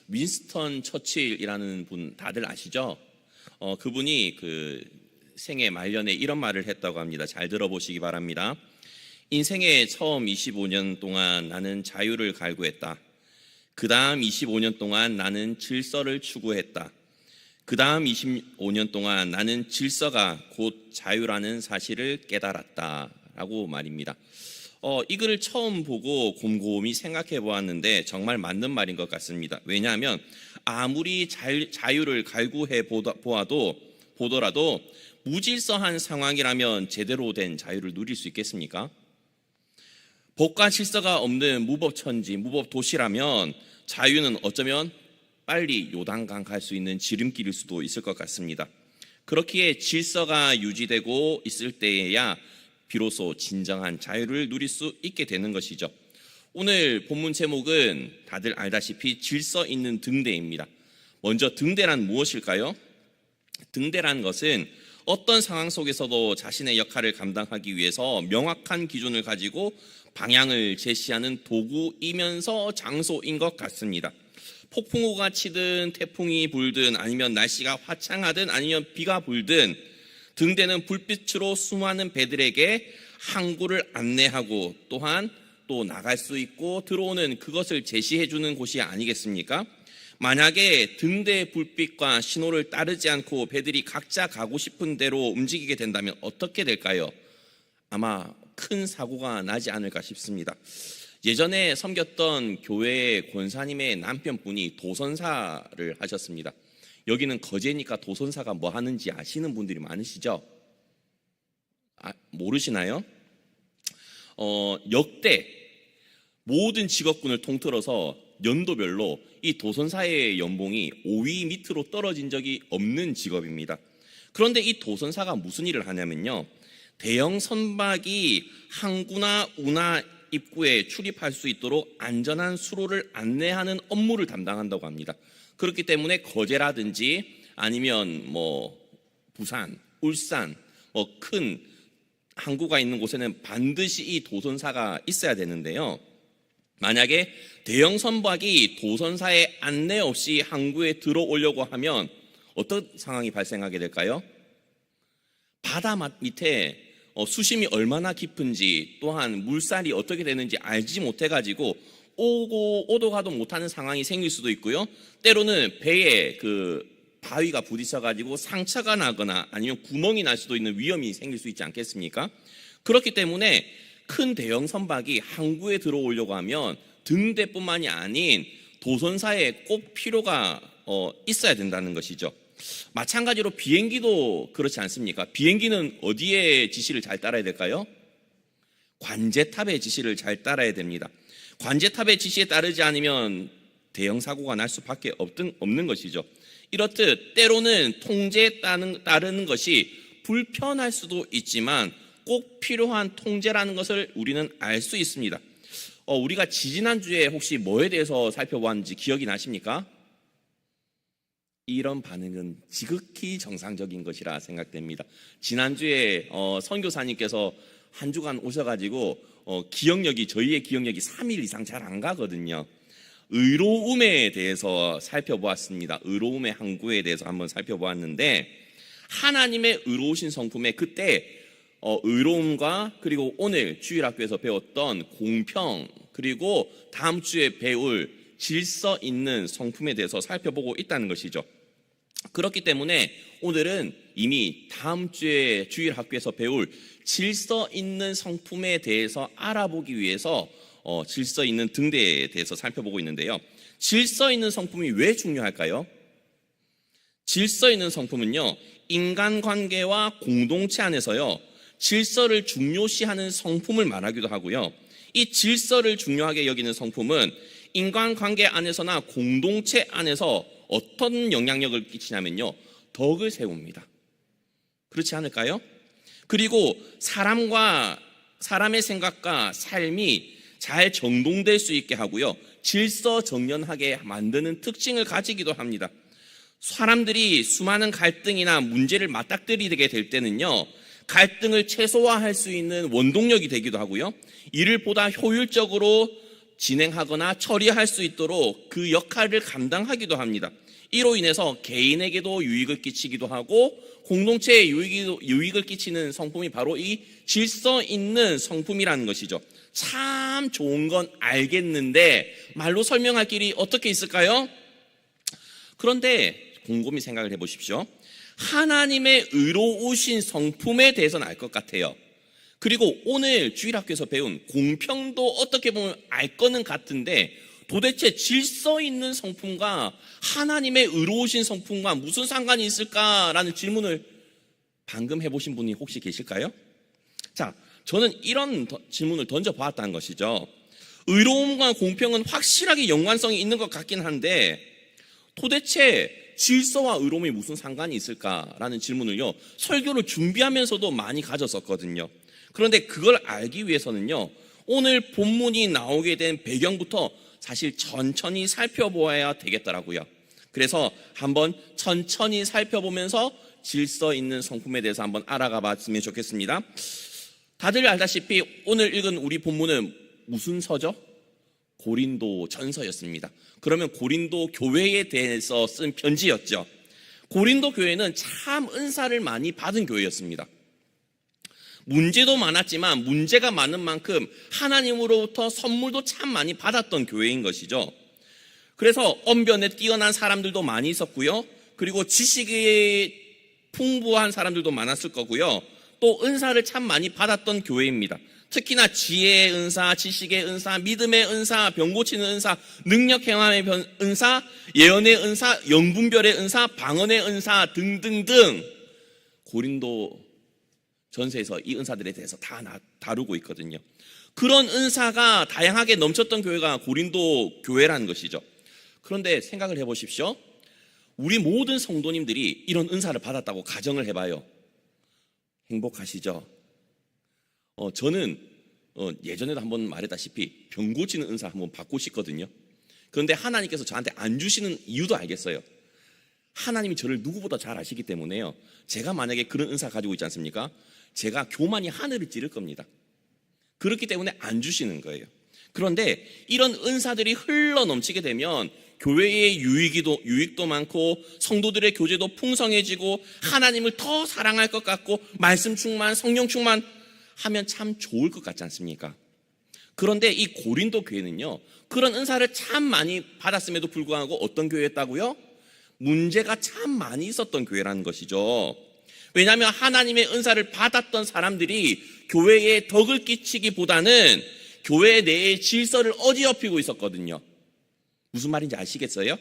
윈스턴 처칠이라는 분 다들 아시죠? 그분이 그 생애 말년에 이런 말을 했다고 합니다. 잘 들어보시기 바랍니다. 인생의 처음 25년 동안 나는 자유를 갈구했다. 그 다음 25년 동안 나는 질서를 추구했다. 그 다음 25년 동안 나는 질서가 곧 자유라는 사실을 깨달았다 라고 말입니다. 이 글을 처음 보고 곰곰이 생각해 보았는데 정말 맞는 말인 것 같습니다. 왜냐하면 아무리 자유를 갈구해 보더라도 무질서한 상황이라면 제대로 된 자유를 누릴 수 있겠습니까? 법과 질서가 없는 무법천지, 무법도시라면 자유는 어쩌면 빨리 요단강 갈 수 있는 지름길일 수도 있을 것 같습니다. 그렇기에 질서가 유지되고 있을 때에야 비로소 진정한 자유를 누릴 수 있게 되는 것이죠. 오늘 본문 제목은 다들 알다시피 질서 있는 등대입니다. 먼저 등대란 무엇일까요? 등대란 것은 어떤 상황 속에서도 자신의 역할을 감당하기 위해서 명확한 기준을 가지고 방향을 제시하는 도구이면서 장소인 것 같습니다. 폭풍우가 치든 태풍이 불든 아니면 날씨가 화창하든 아니면 비가 불든 등대는 불빛으로 수많은 배들에게 항구를 안내하고 또한 또 나갈 수 있고 들어오는 그것을 제시해 주는 곳이 아니겠습니까? 만약에 등대의 불빛과 신호를 따르지 않고 배들이 각자 가고 싶은 대로 움직이게 된다면 어떻게 될까요? 아마 큰 사고가 나지 않을까 싶습니다. 예전에 섬겼던 교회의 권사님의 남편분이 도선사를 하셨습니다. 여기는 거제니까 도선사가 뭐 하는지 아시는 분들이 많으시죠? 모르시나요? 역대 모든 직업군을 통틀어서 연도별로 이 도선사의 연봉이 5위 밑으로 떨어진 적이 없는 직업입니다. 그런데 이 도선사가 무슨 일을 하냐면요, 대형 선박이 항구나 운하 입구에 출입할 수 있도록 안전한 수로를 안내하는 업무를 담당한다고 합니다. 그렇기 때문에 거제라든지 아니면 부산, 울산 큰 항구가 있는 곳에는 반드시 이 도선사가 있어야 되는데요. 만약에 대형 선박이 도선사의 안내 없이 항구에 들어오려고 하면 어떤 상황이 발생하게 될까요? 바다 밑에 수심이 얼마나 깊은지 또한 물살이 어떻게 되는지 알지 못해가지고 오도 가도 못하는 상황이 생길 수도 있고요. 때로는 배에 그 바위가 부딪혀가지고 상처가 나거나 아니면 구멍이 날 수도 있는 위험이 생길 수 있지 않겠습니까? 그렇기 때문에 큰 대형 선박이 항구에 들어오려고 하면 등대뿐만이 아닌 도선사에 꼭 필요가 있어야 된다는 것이죠. 마찬가지로 비행기도 그렇지 않습니까? 비행기는 어디에 지시를 잘 따라야 될까요? 관제탑의 지시를 잘 따라야 됩니다. 관제탑의 지시에 따르지 않으면 대형 사고가 날 수밖에 없는 것이죠. 이렇듯 때로는 통제에 따르는 것이 불편할 수도 있지만 꼭 필요한 통제라는 것을 우리는 알 수 있습니다. 우리가 지지난주에 혹시 뭐에 대해서 살펴보았는지 기억이 나십니까? 이런 반응은 지극히 정상적인 것이라 생각됩니다. 지난주에 선교사님께서 한 주간 오셔가지고 저희의 기억력이 3일 이상 잘 안 가거든요. 의로움에 대해서 살펴보았습니다. 의로움의 항구에 대해서 한번 살펴보았는데 하나님의 의로우신 성품에 그때 의로움과 그리고 오늘 주일학교에서 배웠던 공평 그리고 다음 주에 배울 질서 있는 성품에 대해서 살펴보고 있다는 것이죠. 그렇기 때문에 오늘은 이미 다음 주에 주일학교에서 배울 질서 있는 성품에 대해서 알아보기 위해서 질서 있는 등대에 대해서 살펴보고 있는데요. 질서 있는 성품이 왜 중요할까요? 질서 있는 성품은요, 인간관계와 공동체 안에서요, 질서를 중요시하는 성품을 말하기도 하고요. 이 질서를 중요하게 여기는 성품은 인간관계 안에서나 공동체 안에서 어떤 영향력을 끼치냐면요, 덕을 세웁니다. 그렇지 않을까요? 그리고 사람의 생각과 삶이 잘 정돈될 수 있게 하고요, 질서정연하게 만드는 특징을 가지기도 합니다. 사람들이 수많은 갈등이나 문제를 맞닥뜨리게 될 때는요, 갈등을 최소화할 수 있는 원동력이 되기도 하고요, 이를 보다 효율적으로 진행하거나 처리할 수 있도록 그 역할을 감당하기도 합니다. 이로 인해서 개인에게도 유익을 끼치기도 하고 공동체에 유익을 끼치는 성품이 바로 이 질서 있는 성품이라는 것이죠. 참 좋은 건 알겠는데 말로 설명할 길이 어떻게 있을까요? 그런데 곰곰이 생각을 해보십시오. 하나님의 의로우신 성품에 대해서는 알 것 같아요. 그리고 오늘 주일학교에서 배운 공평도 어떻게 보면 알 거는 같은데 도대체 질서 있는 성품과 하나님의 의로우신 성품과 무슨 상관이 있을까라는 질문을 방금 해보신 분이 혹시 계실까요? 자, 저는 이런 질문을 던져보았다는 것이죠. 의로움과 공평은 확실하게 연관성이 있는 것 같긴 한데 도대체 질서와 의로움이 무슨 상관이 있을까라는 질문을요, 설교를 준비하면서도 많이 가졌었거든요. 그런데 그걸 알기 위해서는요, 오늘 본문이 나오게 된 배경부터 사실 천천히 살펴보아야 되겠더라고요. 그래서 한번 천천히 살펴보면서 질서 있는 성품에 대해서 한번 알아가 봤으면 좋겠습니다. 다들 알다시피 오늘 읽은 우리 본문은 무슨 서죠? 고린도 전서였습니다. 그러면 고린도 교회에 대해서 쓴 편지였죠. 고린도 교회는 참 은사를 많이 받은 교회였습니다. 문제도 많았지만 문제가 많은 만큼 하나님으로부터 선물도 참 많이 받았던 교회인 것이죠. 그래서 언변에 뛰어난 사람들도 많이 있었고요. 그리고 지식이 풍부한 사람들도 많았을 거고요. 또 은사를 참 많이 받았던 교회입니다. 특히나 지혜의 은사, 지식의 은사, 믿음의 은사, 병 고치는 은사, 능력 행함의 은사, 예언의 은사, 영분별의 은사, 방언의 은사 등등등 고린도 전서에서 이 은사들에 대해서 다 다루고 있거든요. 그런 은사가 다양하게 넘쳤던 교회가 고린도 교회라는 것이죠. 그런데 생각을 해보십시오. 우리 모든 성도님들이 이런 은사를 받았다고 가정을 해봐요. 행복하시죠? 저는 예전에도 한번 말했다시피 병 고치는 은사 한번 받고 싶거든요. 그런데 하나님께서 저한테 안 주시는 이유도 알겠어요. 하나님이 저를 누구보다 잘 아시기 때문에요. 제가 만약에 그런 은사 가지고 있지 않습니까? 제가 교만이 하늘을 찌를 겁니다. 그렇기 때문에 안 주시는 거예요. 그런데 이런 은사들이 흘러 넘치게 되면 교회의 유익도 많고 성도들의 교제도 풍성해지고 하나님을 더 사랑할 것 같고 말씀 충만, 성령 충만 하면 참 좋을 것 같지 않습니까? 그런데 이 고린도 교회는요, 그런 은사를 참 많이 받았음에도 불구하고 어떤 교회였다고요? 문제가 참 많이 있었던 교회라는 것이죠. 왜냐하면 하나님의 은사를 받았던 사람들이 교회에 덕을 끼치기보다는 교회 내의 질서를 어지럽히고 있었거든요. 무슨 말인지 아시겠어요?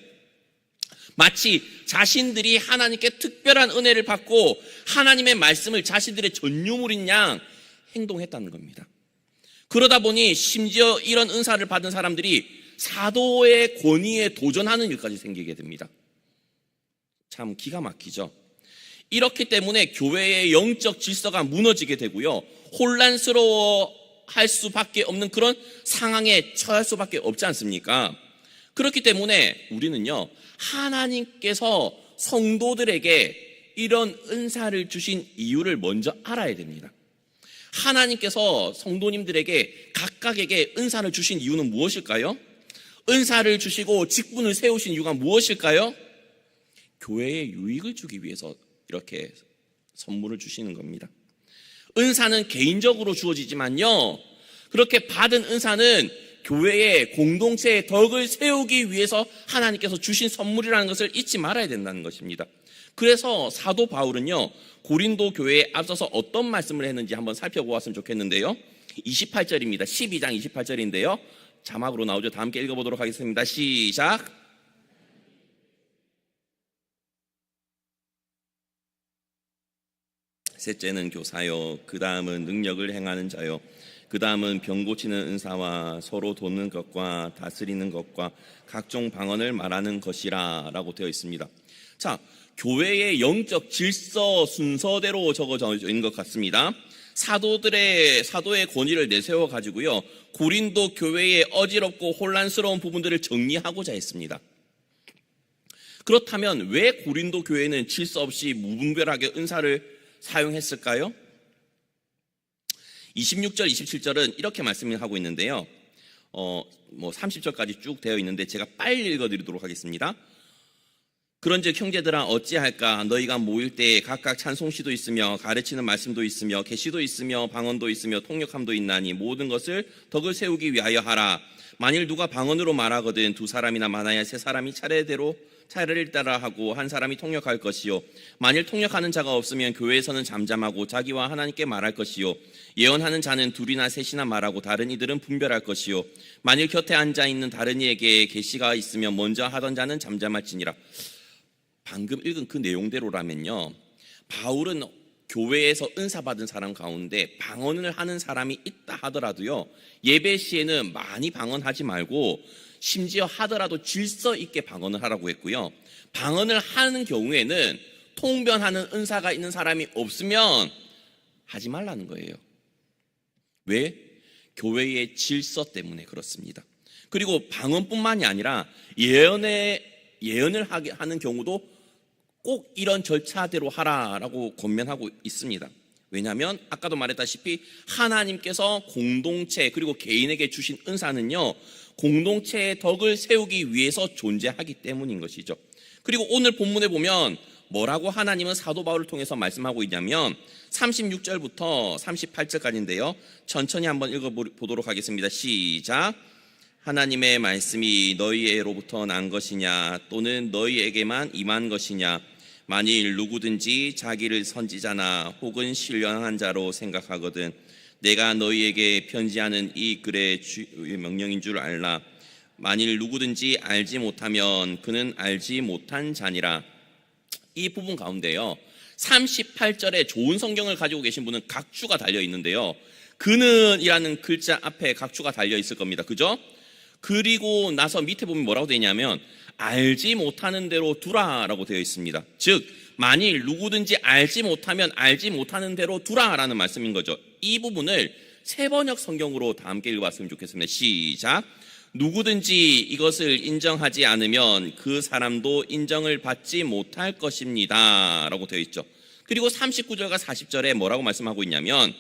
마치 자신들이 하나님께 특별한 은혜를 받고 하나님의 말씀을 자신들의 전유물인 양 행동했다는 겁니다. 그러다 보니 심지어 이런 은사를 받은 사람들이 사도의 권위에 도전하는 일까지 생기게 됩니다. 참 기가 막히죠. 이렇기 때문에 교회의 영적 질서가 무너지게 되고요, 혼란스러워할 수밖에 없는 그런 상황에 처할 수밖에 없지 않습니까? 그렇기 때문에 우리는요, 하나님께서 성도들에게 이런 은사를 주신 이유를 먼저 알아야 됩니다. 하나님께서 성도님들에게 각각에게 은사를 주신 이유는 무엇일까요? 은사를 주시고 직분을 세우신 이유가 무엇일까요? 교회에 유익을 주기 위해서 이렇게 선물을 주시는 겁니다. 은사는 개인적으로 주어지지만요, 그렇게 받은 은사는 교회의 공동체의 덕을 세우기 위해서 하나님께서 주신 선물이라는 것을 잊지 말아야 된다는 것입니다. 그래서 사도 바울은요, 고린도 교회에 앞서서 어떤 말씀을 했는지 한번 살펴보았으면 좋겠는데요. 28절입니다. 12장 28절인데요. 자막으로 나오죠. 다 함께 읽어보도록 하겠습니다. 시작. 셋째는 교사요, 그 다음은 능력을 행하는 자요, 그 다음은 병 고치는 은사와 서로 돕는 것과 다스리는 것과 각종 방언을 말하는 것이라 라고 되어 있습니다. 자, 교회의 영적 질서 순서대로 적어져 있는 것 같습니다. 사도의 권위를 내세워 가지고요, 고린도 교회의 어지럽고 혼란스러운 부분들을 정리하고자 했습니다. 그렇다면 왜 고린도 교회는 질서 없이 무분별하게 은사를 사용했을까요? 26절, 27절은 이렇게 말씀을 하고 있는데요. 30절까지 쭉 되어 있는데 제가 빨리 읽어드리도록 하겠습니다. 그런즉 형제들아 어찌할까 너희가 모일 때에 각각 찬송시도 있으며 가르치는 말씀도 있으며 계시도 있으며 방언도 있으며 통역함도 있나니 모든 것을 덕을 세우기 위하여 하라. 만일 누가 방언으로 말하거든 두 사람이나 많아야 세 사람이 차례를 따라 하고 한 사람이 통역할 것이요 만일 통역하는 자가 없으면 교회에서는 잠잠하고 자기와 하나님께 말할 것이요 예언하는 자는 둘이나 셋이나 말하고 다른 이들은 분별할 것이요 만일 곁에 앉아 있는 다른 이에게 계시가 있으면 먼저 하던 자는 잠잠할지니라. 방금 읽은 그 내용대로라면요, 바울은 교회에서 은사 받은 사람 가운데 방언을 하는 사람이 있다 하더라도요, 예배 시에는 많이 방언하지 말고 심지어 하더라도 질서 있게 방언을 하라고 했고요. 방언을 하는 경우에는 통변하는 은사가 있는 사람이 없으면 하지 말라는 거예요. 왜? 교회의 질서 때문에 그렇습니다. 그리고 방언뿐만이 아니라 예언을 하는 경우도 꼭 이런 절차대로 하라라고 권면하고 있습니다. 왜냐하면 아까도 말했다시피 하나님께서 공동체 그리고 개인에게 주신 은사는요, 공동체의 덕을 세우기 위해서 존재하기 때문인 것이죠. 그리고 오늘 본문에 보면 뭐라고 하나님은 사도 바울을 통해서 말씀하고 있냐면 36절부터 38절까지인데요. 천천히 한번 읽어보도록 하겠습니다. 시작. 하나님의 말씀이 너희에로부터 난 것이냐 또는 너희에게만 임한 것이냐. 만일 누구든지 자기를 선지자나 혹은 신령한 자로 생각하거든 내가 너희에게 편지하는 이 글의 명령인 줄 알라. 만일 누구든지 알지 못하면 그는 알지 못한 자니라. 이 부분 가운데요, 38절에 좋은 성경을 가지고 계신 분은 각주가 달려 있는데요, 그는 이라는 글자 앞에 각주가 달려 있을 겁니다. 그죠? 그리고 나서 밑에 보면 뭐라고 되어 있냐면 알지 못하는 대로 두라라고 되어 있습니다. 즉 만일 누구든지 알지 못하면 알지 못하는 대로 두라라는 말씀인 거죠. 이 부분을 세번역 성경으로 다 함께 읽어봤으면 좋겠습니다. 시작. 누구든지 이것을 인정하지 않으면 그 사람도 인정을 받지 못할 것입니다 라고 되어 있죠. 그리고 39절과 40절에 뭐라고 말씀하고 있냐면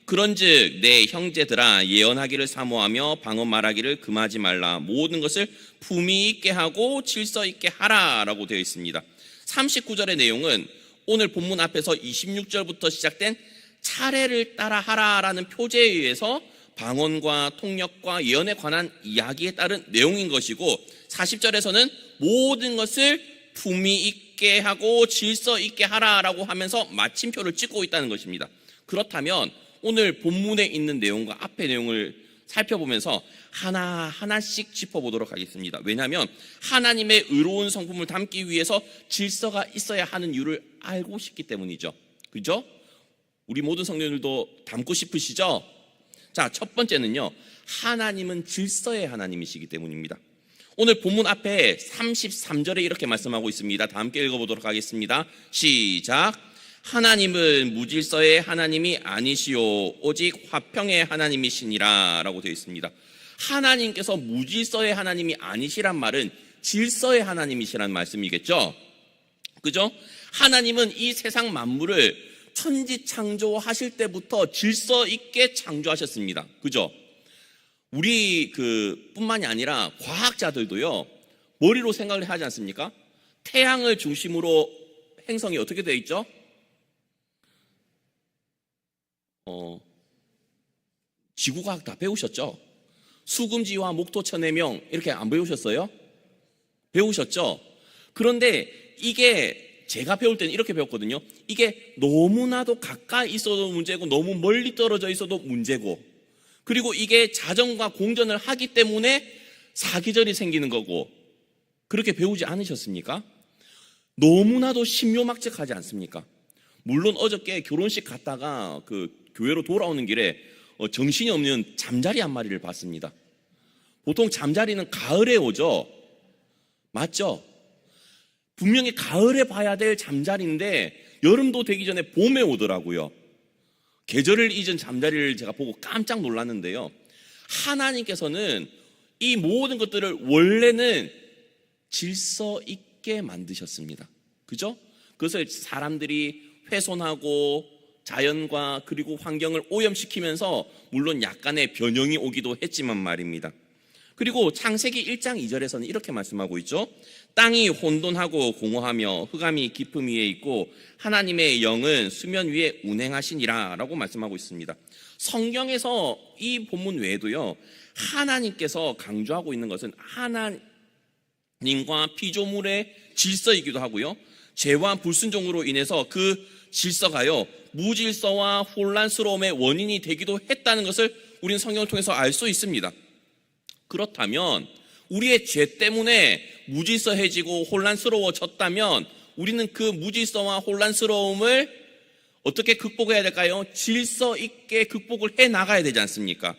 그런즉 내 형제들아 예언하기를 사모하며 방언 말하기를 금하지 말라. 모든 것을 품위 있게 하고 질서 있게 하라 라고 되어 있습니다. 39절의 내용은 오늘 본문 앞에서 26절부터 시작된 차례를 따라 하라라는 표제에 의해서 방언과 통역과 예언에 관한 이야기에 따른 내용인 것이고 40절에서는 모든 것을 품위 있게 하고 질서 있게 하라라고 하면서 마침표를 찍고 있다는 것입니다. 그렇다면 오늘 본문에 있는 내용과 앞의 내용을 살펴보면서 하나하나씩 짚어보도록 하겠습니다. 왜냐하면 하나님의 의로운 성품을 담기 위해서 질서가 있어야 하는 이유를 알고 싶기 때문이죠. 그죠? 우리 모든 성도들도 담고 싶으시죠? 자, 첫 번째는요, 하나님은 질서의 하나님이시기 때문입니다. 오늘 본문 앞에 33절에 이렇게 말씀하고 있습니다. 다 함께 읽어보도록 하겠습니다. 시작. 하나님은 무질서의 하나님이 아니시오 오직 화평의 하나님이시니라 라고 되어 있습니다. 하나님께서 무질서의 하나님이 아니시란 말은 질서의 하나님이시란 말씀이겠죠. 그죠? 하나님은 이 세상 만물을 천지 창조하실 때부터 질서 있게 창조하셨습니다. 그죠? 우리 뿐만이 아니라 과학자들도요, 머리로 생각을 하지 않습니까? 태양을 중심으로 행성이 어떻게 되어 있죠? 지구과학 다 배우셨죠? 수금지와 목토천해명 이렇게 안 배우셨어요? 배우셨죠? 그런데 이게 제가 배울 때는 이렇게 배웠거든요. 이게 너무나도 가까이 있어도 문제고 너무 멀리 떨어져 있어도 문제고, 그리고 이게 자전과 공전을 하기 때문에 사계절이 생기는 거고, 그렇게 배우지 않으셨습니까? 너무나도 신묘막측하지 않습니까? 물론 어저께 결혼식 갔다가 교회로 돌아오는 길에 정신이 없는 잠자리 한 마리를 봤습니다. 보통 잠자리는 가을에 오죠? 맞죠? 분명히 가을에 봐야 될 잠자리인데 여름도 되기 전에 봄에 오더라고요. 계절을 잊은 잠자리를 제가 보고 깜짝 놀랐는데요, 하나님께서는 이 모든 것들을 원래는 질서 있게 만드셨습니다. 그죠? 그것을 사람들이 훼손하고 자연과 그리고 환경을 오염시키면서 물론 약간의 변형이 오기도 했지만 말입니다. 그리고 창세기 1장 2절에서는 이렇게 말씀하고 있죠. 땅이 혼돈하고 공허하며 흑암이 깊음 위에 있고 하나님의 영은 수면 위에 운행하시니라 라고 말씀하고 있습니다. 성경에서 이 본문 외에도요, 하나님께서 강조하고 있는 것은 하나님과 피조물의 질서이기도 하고요, 죄와 불순종으로 인해서 그 질서가요, 무질서와 혼란스러움의 원인이 되기도 했다는 것을 우리는 성경을 통해서 알 수 있습니다. 그렇다면 우리의 죄 때문에 무질서해지고 혼란스러워졌다면 우리는 그 무질서와 혼란스러움을 어떻게 극복해야 될까요? 질서 있게 극복을 해 나가야 되지 않습니까?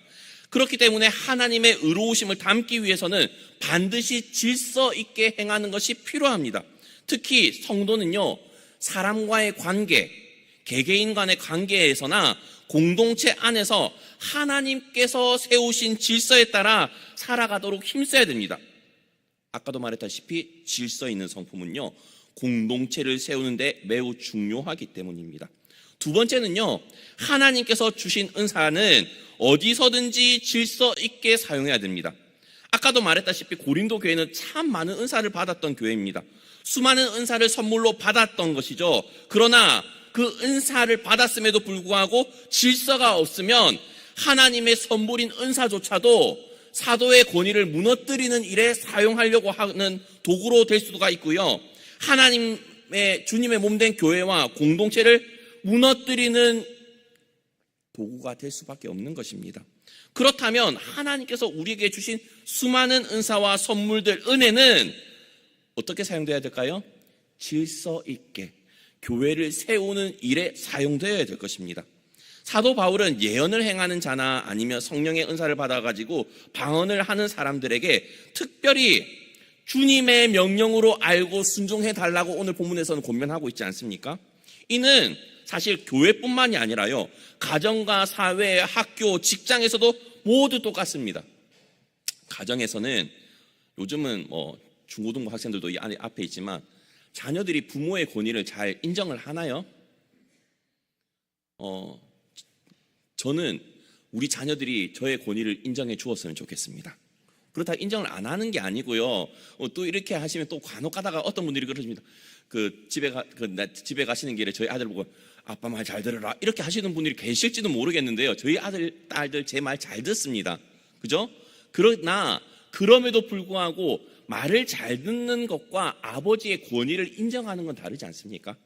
그렇기 때문에 하나님의 의로우심을 담기 위해서는 반드시 질서 있게 행하는 것이 필요합니다. 특히 성도는요, 사람과의 관계, 개개인 간의 관계에서나 공동체 안에서 하나님께서 세우신 질서에 따라 살아가도록 힘써야 됩니다. 아까도 말했다시피 질서 있는 성품은요, 공동체를 세우는데 매우 중요하기 때문입니다. 두 번째는요, 하나님께서 주신 은사는 어디서든지 질서 있게 사용해야 됩니다. 아까도 말했다시피 고린도 교회는 참 많은 은사를 받았던 교회입니다. 수많은 은사를 선물로 받았던 것이죠. 그러나 그 은사를 받았음에도 불구하고 질서가 없으면 하나님의 선물인 은사조차도 사도의 권위를 무너뜨리는 일에 사용하려고 하는 도구로 될 수가 있고요, 하나님의 주님의 몸된 교회와 공동체를 무너뜨리는 도구가 될 수밖에 없는 것입니다. 그렇다면 하나님께서 우리에게 주신 수많은 은사와 선물들, 은혜는 어떻게 사용돼야 될까요? 질서 있게 교회를 세우는 일에 사용되어야 될 것입니다. 사도 바울은 예언을 행하는 자나 아니면 성령의 은사를 받아가지고 방언을 하는 사람들에게 특별히 주님의 명령으로 알고 순종해 달라고 오늘 본문에서는 권면하고 있지 않습니까? 이는 사실 교회뿐만이 아니라요, 가정과 사회, 학교, 직장에서도 모두 똑같습니다. 가정에서는 요즘은 중고등부 학생들도 이 안에 앞에 있지만 자녀들이 부모의 권위를 잘 인정을 하나요? 저는 우리 자녀들이 저의 권위를 인정해 주었으면 좋겠습니다. 그렇다고 인정을 안 하는 게 아니고요, 또 이렇게 하시면 또 간혹 가다가 어떤 분들이 그러십니다. 집에 가시는 길에 저희 아들 보고 아빠 말 잘 들어라 이렇게 하시는 분들이 계실지도 모르겠는데요, 저희 아들, 딸들 제 말 잘 듣습니다. 그죠? 그러나 그럼에도 불구하고 말을 잘 듣는 것과 아버지의 권위를 인정하는 건 다르지 않습니까?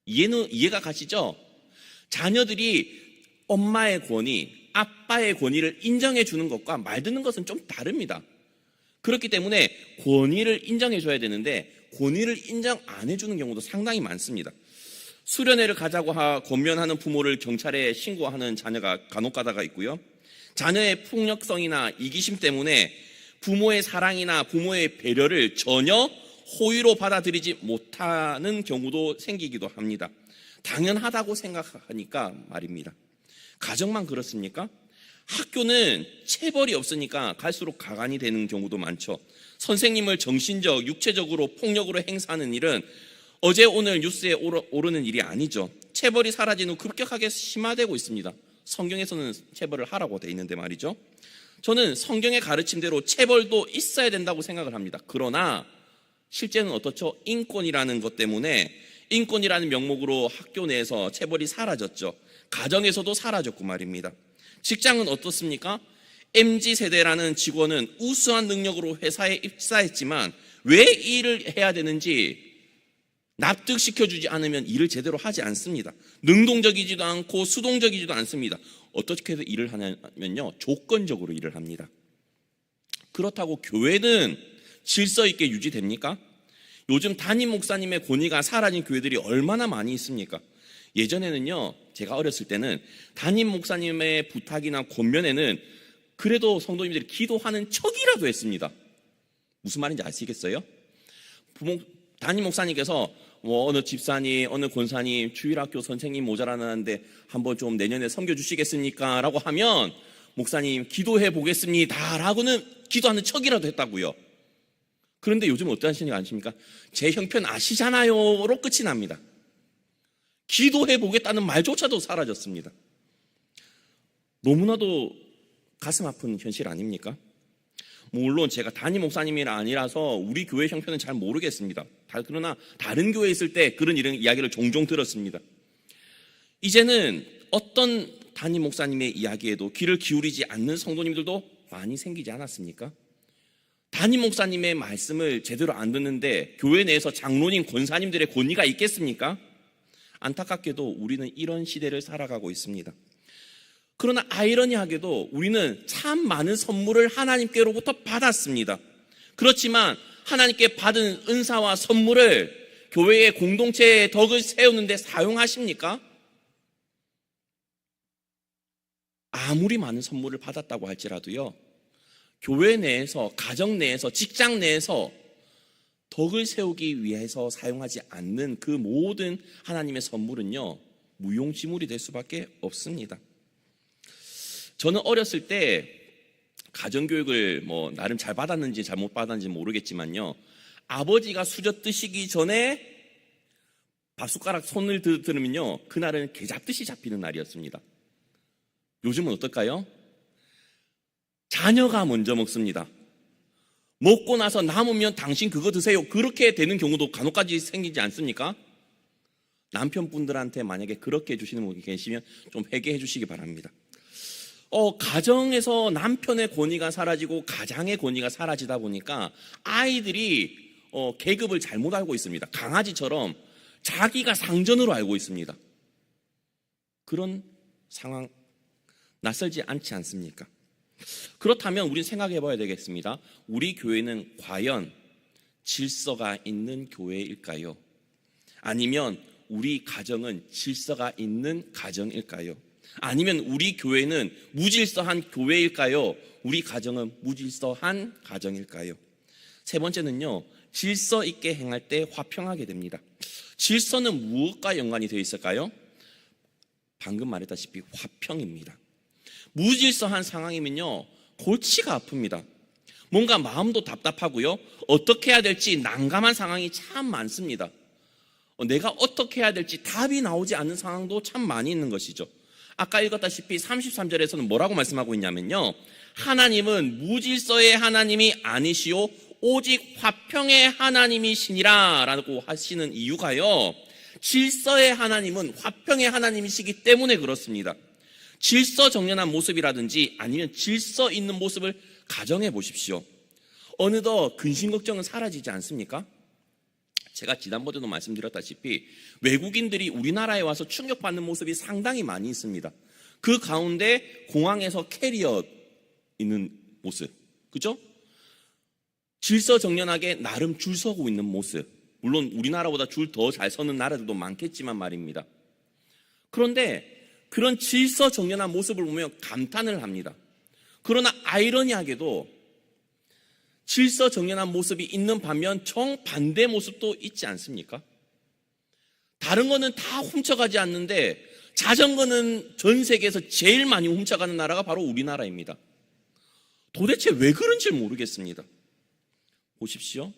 이해가 가시죠? 자녀들이 엄마의 권위, 아빠의 권위를 인정해 주는 것과 말 듣는 것은 좀 다릅니다. 그렇기 때문에 권위를 인정해 줘야 되는데 권위를 인정 안 해주는 경우도 상당히 많습니다. 수련회를 가자고 권면하는 부모를 경찰에 신고하는 자녀가 간혹 가다가 있고요, 자녀의 폭력성이나 이기심 때문에 부모의 사랑이나 부모의 배려를 전혀 호의로 받아들이지 못하는 경우도 생기기도 합니다. 당연하다고 생각하니까 말입니다. 가정만 그렇습니까? 학교는 체벌이 없으니까 갈수록 가관이 되는 경우도 많죠. 선생님을 정신적, 육체적으로 폭력으로 행사하는 일은 어제 오늘 뉴스에 오르는 일이 아니죠. 체벌이 사라진 후 급격하게 심화되고 있습니다. 성경에서는 체벌을 하라고 돼 있는데 말이죠. 저는 성경의 가르침대로 체벌도 있어야 된다고 생각을 합니다. 그러나 실제는 어떻죠? 인권이라는 것 때문에, 인권이라는 명목으로 학교 내에서 체벌이 사라졌죠. 가정에서도 사라졌고 말입니다. 직장은 어떻습니까? MZ세대라는 직원은 우수한 능력으로 회사에 입사했지만 왜 이 일을 해야 되는지 납득시켜주지 않으면 일을 제대로 하지 않습니다. 능동적이지도 않고 수동적이지도 않습니다. 어떻게 해서 일을 하냐면요, 조건적으로 일을 합니다. 그렇다고 교회는 질서 있게 유지됩니까? 요즘 담임 목사님의 권위가 사라진 교회들이 얼마나 많이 있습니까? 예전에는요, 제가 어렸을 때는 담임 목사님의 부탁이나 권면에는 그래도 성도님들이 기도하는 척이라도 했습니다. 무슨 말인지 아시겠어요? 담임 목사님께서 어느 집사님, 어느 권사님, 주일학교 선생님 모자라는데 한번 좀 내년에 섬겨주시겠습니까? 라고 하면 목사님 기도해 보겠습니다 라고는 기도하는 척이라도 했다고요. 그런데 요즘 어떤 신이 아십니까? 제 형편 아시잖아요 로 끝이 납니다. 기도해 보겠다는 말조차도 사라졌습니다. 너무나도 가슴 아픈 현실 아닙니까? 물론 제가 담임 목사님이 아니라서 우리 교회 형편은 잘 모르겠습니다. 그러나 다른 교회에 있을 때 그런 이야기를 종종 들었습니다. 이제는 어떤 담임 목사님의 이야기에도 귀를 기울이지 않는 성도님들도 많이 생기지 않았습니까? 담임 목사님의 말씀을 제대로 안 듣는데 교회 내에서 장로님, 권사님들의 권위가 있겠습니까? 안타깝게도 우리는 이런 시대를 살아가고 있습니다. 그러나 아이러니하게도 우리는 참 많은 선물을 하나님께로부터 받았습니다. 그렇지만 하나님께 받은 은사와 선물을 교회의 공동체의 덕을 세우는 데 사용하십니까? 아무리 많은 선물을 받았다고 할지라도요, 교회 내에서, 가정 내에서, 직장 내에서 덕을 세우기 위해서 사용하지 않는 그 모든 하나님의 선물은요, 무용지물이 될 수밖에 없습니다. 저는 어렸을 때 가정교육을 나름 잘 받았는지 잘못 받았는지 모르겠지만요, 아버지가 수저 뜨시기 전에 밥숟가락 손을 들으면요, 그날은 개 잡듯이 잡히는 날이었습니다. 요즘은 어떨까요? 자녀가 먼저 먹습니다. 먹고 나서 남으면 당신 그거 드세요. 그렇게 되는 경우도 간혹까지 생기지 않습니까? 남편분들한테 만약에 그렇게 해주시는 분이 계시면 좀 회개해 주시기 바랍니다. 가정에서 남편의 권위가 사라지고 가장의 권위가 사라지다 보니까 아이들이 계급을 잘못 알고 있습니다. 강아지처럼 자기가 상전으로 알고 있습니다. 그런 상황 낯설지 않지 않습니까? 그렇다면 우리는 생각해 봐야 되겠습니다. 우리 교회는 과연 질서가 있는 교회일까요? 아니면 우리 가정은 질서가 있는 가정일까요? 아니면 우리 교회는 무질서한 교회일까요? 우리 가정은 무질서한 가정일까요? 세 번째는요, 질서 있게 행할 때 화평하게 됩니다. 질서는 무엇과 연관이 되어 있을까요? 방금 말했다시피 화평입니다. 무질서한 상황이면요, 골치가 아픕니다. 뭔가 마음도 답답하고요, 어떻게 해야 될지 난감한 상황이 참 많습니다. 내가 어떻게 해야 될지 답이 나오지 않는 상황도 참 많이 있는 것이죠. 아까 읽었다시피 33절에서는 뭐라고 말씀하고 있냐면요, 하나님은 무질서의 하나님이 아니시오 오직 화평의 하나님이시니라 라고 하시는 이유가요, 질서의 하나님은 화평의 하나님이시기 때문에 그렇습니다. 질서정연한 모습이라든지 아니면 질서 있는 모습을 가정해 보십시오. 어느덧 근심걱정은 사라지지 않습니까? 제가 지난번에도 말씀드렸다시피 외국인들이 우리나라에 와서 충격받는 모습이 상당히 많이 있습니다. 그 가운데 공항에서 캐리어 있는 모습, 그죠? 질서정연하게 나름 줄 서고 있는 모습, 물론 우리나라보다 줄 더 잘 서는 나라들도 많겠지만 말입니다. 그런데 그런 질서정연한 모습을 보면 감탄을 합니다. 그러나 아이러니하게도 질서정연한 모습이 있는 반면 정반대 모습도 있지 않습니까? 다른 거는 다 훔쳐가지 않는데 자전거는 전 세계에서 제일 많이 훔쳐가는 나라가 바로 우리나라입니다. 도대체 왜 그런지 모르겠습니다. 보십시오.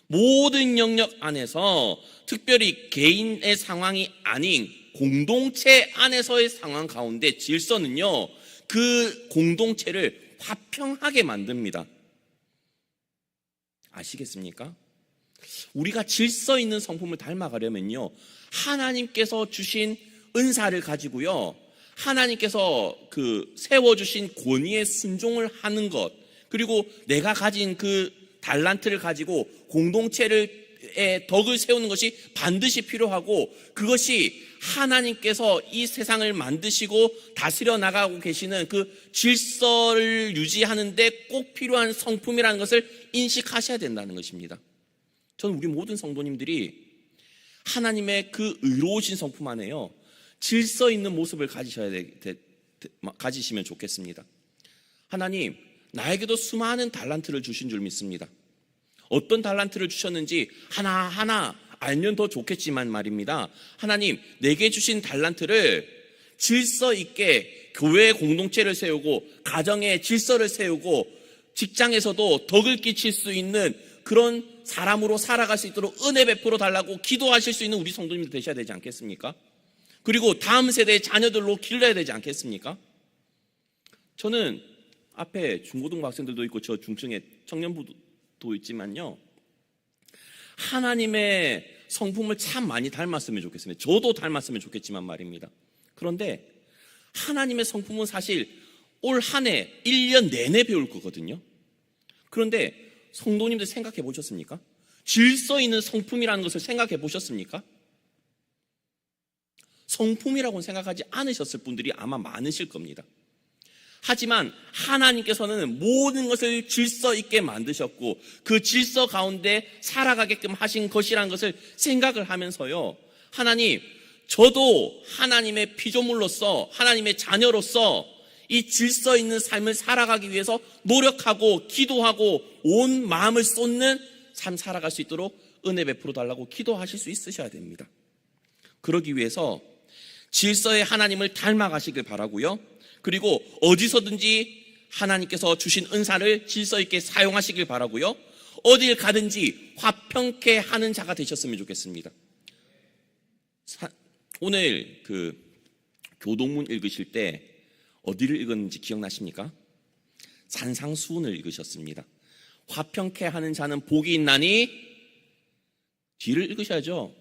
모든 영역 안에서 특별히 개인의 상황이 아닌 공동체 안에서의 상황 가운데 질서는요, 그 공동체를 화평하게 만듭니다. 아시겠습니까? 우리가 질서 있는 성품을 닮아가려면요, 하나님께서 주신 은사를 가지고요, 하나님께서 세워주신 권위에 순종을 하는 것, 그리고 내가 가진 그 달란트를 가지고 공동체의 덕을 세우는 것이 반드시 필요하고, 그것이 하나님께서 이 세상을 만드시고 다스려 나가고 계시는 그 질서를 유지하는 데 꼭 필요한 성품이라는 것을 인식하셔야 된다는 것입니다. 저는 우리 모든 성도님들이 하나님의 그 의로우신 성품 안에요, 질서 있는 모습을 가지시면 좋겠습니다. 하나님, 나에게도 수많은 달란트를 주신 줄 믿습니다. 어떤 달란트를 주셨는지 하나하나 알면 더 좋겠지만 말입니다. 하나님, 내게 주신 달란트를 질서 있게 교회의 공동체를 세우고 가정의 질서를 세우고 직장에서도 덕을 끼칠 수 있는 그런 사람으로 살아갈 수 있도록 은혜 베풀어 달라고 기도하실 수 있는 우리 성도님들 되셔야 되지 않겠습니까? 그리고 다음 세대의 자녀들로 길러야 되지 않겠습니까? 저는 앞에 중고등부 학생들도 있고 저 중층에 청년부도 있지만요, 하나님의 성품을 참 많이 닮았으면 좋겠습니다. 저도 닮았으면 좋겠지만 말입니다. 그런데 하나님의 성품은 사실 올 한 해 1년 내내 배울 거거든요. 그런데 성도님들 생각해 보셨습니까? 질서 있는 성품이라는 것을 생각해 보셨습니까? 성품이라고는 생각하지 않으셨을 분들이 아마 많으실 겁니다. 하지만 하나님께서는 모든 것을 질서 있게 만드셨고 그 질서 가운데 살아가게끔 하신 것이라는 것을 생각을 하면서요, 하나님, 저도 하나님의 피조물로서, 하나님의 자녀로서 이 질서 있는 삶을 살아가기 위해서 노력하고 기도하고 온 마음을 쏟는 삶 살아갈 수 있도록 은혜 베풀어 달라고 기도하실 수 있으셔야 됩니다. 그러기 위해서 질서의 하나님을 닮아가시길 바라고요. 그리고 어디서든지 하나님께서 주신 은사를 질서 있게 사용하시길 바라고요. 어딜 가든지 화평케 하는 자가 되셨으면 좋겠습니다. 오늘 그 교동문 읽으실 때 어디를 읽었는지 기억나십니까? 산상수훈을 읽으셨습니다. 화평케 하는 자는 복이 있나니, 뒤를 읽으셔야죠.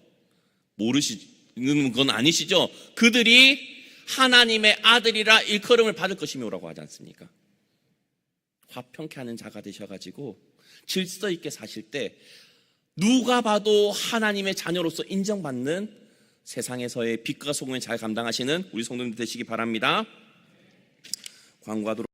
모르시는 건 아니시죠? 그들이 하나님의 아들이라 일컬음을 받을 것이며라고 하지 않습니까? 화평케 하는 자가 되셔가지고 질서 있게 사실 때 누가 봐도 하나님의 자녀로서 인정받는 세상에서의 빛과 소금을 잘 감당하시는 우리 성도님들 되시기 바랍니다. 광고하도록